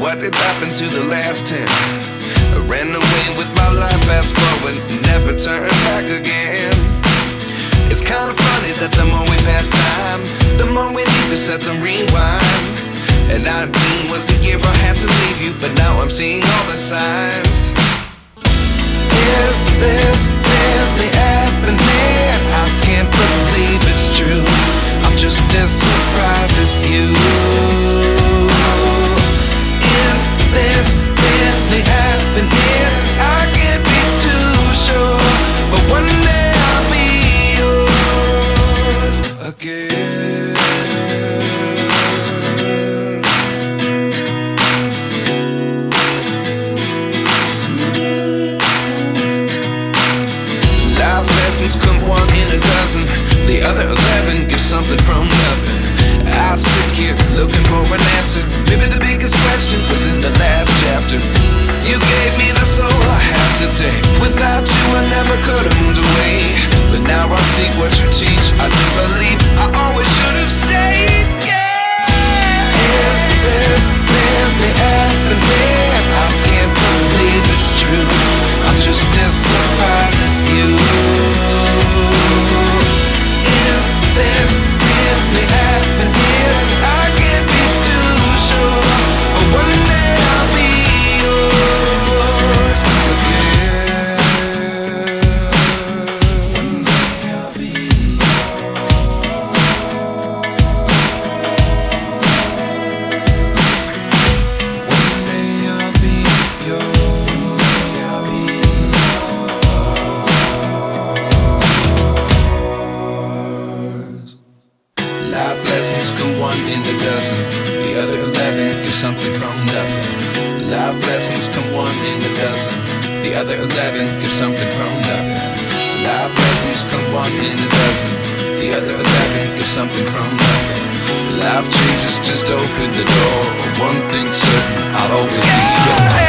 what did happen to the last 10? I ran away with my life, fast forward, never turn back again. It's kind of funny that the more we pass time, the more we need to set them rewind. And 19 was the year I had to leave you, but now I'm seeing all the signs. Is this really happening? I can't believe it's true. I'm just as surprised as you. Is this really happening? I can't be too sure, but one day I'll be yours again. Life lessons come one in a dozen. The other 11 get something from nothing. I sit here looking for an answer. Maybe the biggest question was in the last chapter. You gave me the soul I have today. Without you I never could have moved away. But now I see what you teach. I do believe I always should have stayed. Yeah. Is this really happening? I can't believe it's true. I'm just as surprised as you. Is this really happening? I can't be too sure, but one day I'll be yours again. One day I'll be yours. One day I'll be yours. I'll be yours. Life lessons come one in a dozen. The other 11 give something from nothing. Life lessons come one in a dozen. The other 11 give something from nothing. Life lessons come one in a dozen. The other 11 give something from nothing. Life changes just open the door. One thing's certain, I'll always be yours.